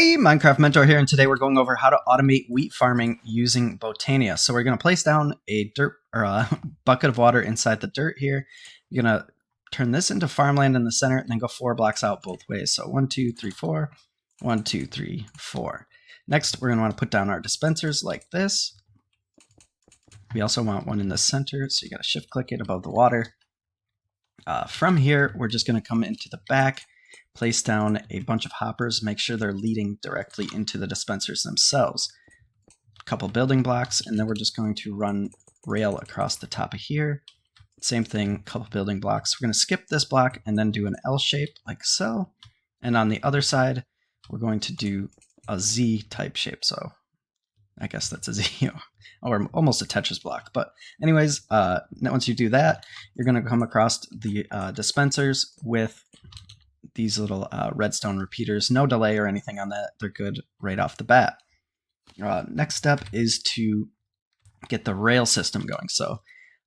Hey, Minecraft Mentor here, and today we're going over how to automate wheat farming using Botania. So we're going to place down a bucket of water inside the dirt here. You're going to turn this into farmland in the center and then go 4 blocks out both ways. So 1, 2, 3, 4, 1, 2, 3, 4. Next, we're going to want to put down our dispensers like this. We also want one in the center, so you got to shift click it above the water. From here, we're just going to come into the back, place down a bunch of hoppers, make sure they're leading directly into the dispensers themselves. A couple building blocks, and then we're just going to run rail across the top of here. Same thing, couple building blocks. We're going to skip this block and then do an L shape like so. And on the other side, we're going to do a Z type shape. So I guess that's a Z or almost a Tetris block. But anyways, once you do that, you're going to come across the dispensers with these little redstone repeaters. No delay or anything on that. They're good right off the bat. Next step is to get the rail system going. So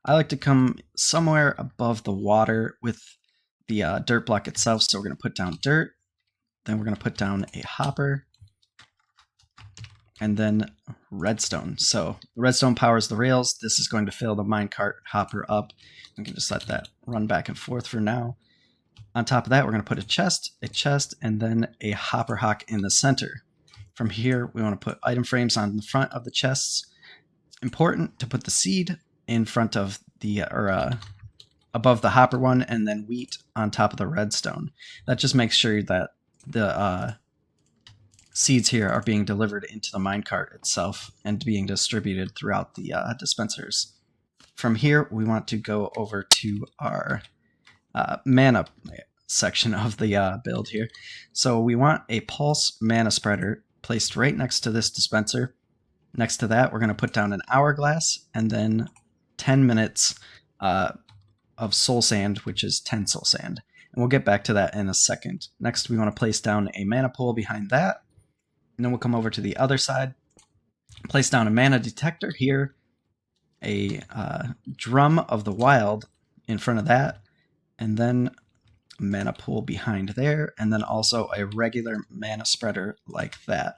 I like to come somewhere above the water with the dirt block itself. So we're going to put down dirt. Then we're going to put down a hopper. And then redstone. So the redstone powers the rails. This is going to fill the minecart hopper up. We can just let that run back and forth for now. On top of that, we're going to put a chest, and then a hopper hock in the center. From here, we want to put item frames on the front of the chests. It's important to put the seed in front of the, above the hopper one, and then wheat on top of the redstone. That just makes sure that the seeds here are being delivered into the minecart itself and being distributed throughout the dispensers. From here, we want to go over to our mana section of the build here. So we want a pulse mana spreader placed right next to this dispenser. Next to that, we're going to put down an hourglass and then 10 minutes of soul sand, which is 10 soul sand. And we'll get back to that in a second. Next, we want to place down a mana pool behind that. And then we'll come over to the other side, place down a mana detector here, a drum of the wild in front of that, and then a mana pool behind there, and then also a regular mana spreader like that.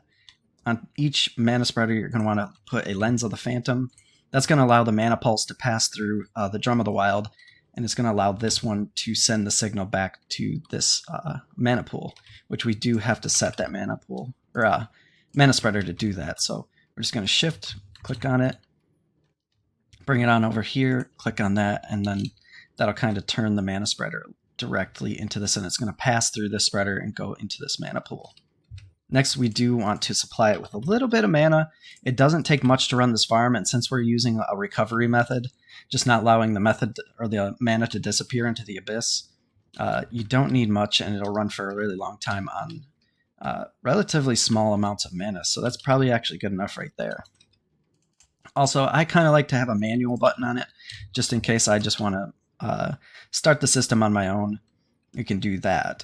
On each mana spreader, you're going to want to put a lens of the phantom. That's going to allow the mana pulse to pass through the drum of the wild, and it's going to allow this one to send the signal back to this mana pool, which we do have to set that mana pool, or mana spreader to do that. So we're just going to shift, click on it, bring it on over here, click on that, and then that'll kind of turn the mana spreader directly into this, and it's going to pass through this spreader and go into this mana pool. Next, we do want to supply it with a little bit of mana. It doesn't take much to run this farm, and since we're using a recovery method, just not allowing the method or the mana to disappear into the abyss, you don't need much, and it'll run for a really long time on relatively small amounts of mana. So that's probably actually good enough right there. Also, I kind of like to have a manual button on it, just in case I just want to start the system on my own. You can do that.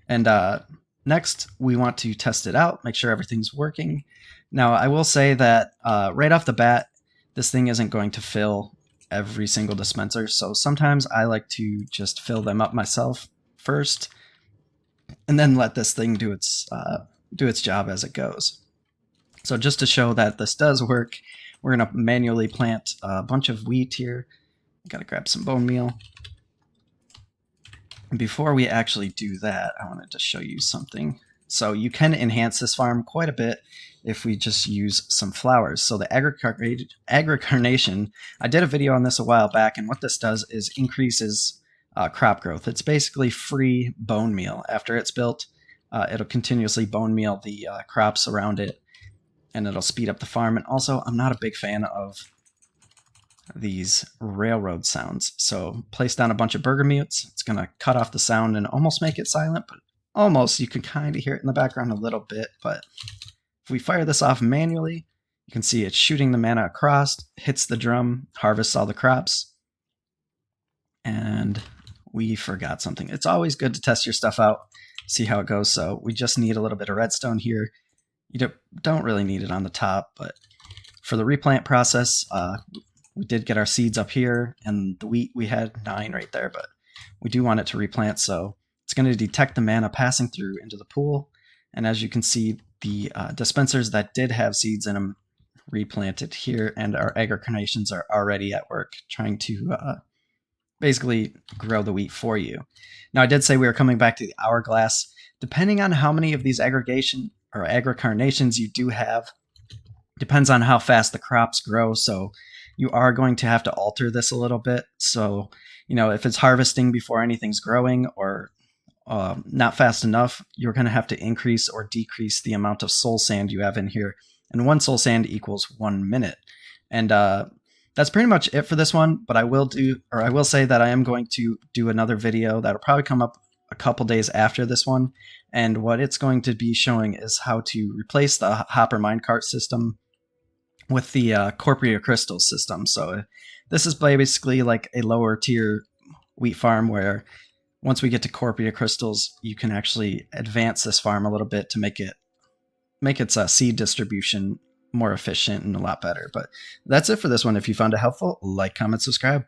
And next, we want to test it out, make sure everything's working. Now, I will say that right off the bat, this thing isn't going to fill every single dispenser. So sometimes I like to just fill them up myself first, and then let this thing do its job as it goes. So just to show that this does work, we're going to manually plant a bunch of wheat here. Got to grab some bone meal. Before we actually do that, I wanted to show you something. So you can enhance this farm quite a bit if we just use some flowers. So the agricarnation, I did a video on this a while back, and what this does is increases crop growth. It's basically free bone meal. After it's built, it'll continuously bone meal the crops around it, and it'll speed up the farm. And also, I'm not a big fan of these railroad sounds. So place down a bunch of burger mutes. It's going to cut off the sound and almost make it silent, but almost. You can kind of hear it in the background a little bit. But if we fire this off manually, you can see it's shooting the mana across, hits the drum, harvests all the crops. And we forgot something. It's always good to test your stuff out, see how it goes. So we just need a little bit of redstone here. You don't really need it on the top, but for the replant process, we did get our seeds up here, and the wheat, we had 9 right there, but we do want it to replant, so it's going to detect the mana passing through into the pool, And as you can see, the dispensers that did have seeds in them replanted here, and our agrocarnations are already at work trying to basically grow the wheat for you. Now, I did say we were coming back to the hourglass. Depending on how many of these aggregation or agrocarnations you do have, depends on how fast the crops grow. So you are going to have to alter this a little bit. So, if it's harvesting before anything's growing or not fast enough, you're going to have to increase or decrease the amount of soul sand you have in here. And 1 soul sand equals 1 minute. And that's pretty much it for this one. But I will say that I am going to do another video that'll probably come up a couple days after this one. And what it's going to be showing is how to replace the hopper minecart system with the Corpria Crystal system. So this is basically like a lower tier wheat farm where once we get to Corpria Crystals, you can actually advance this farm a little bit to make its seed distribution more efficient and a lot better. But that's it for this one. If you found it helpful, like, comment, subscribe.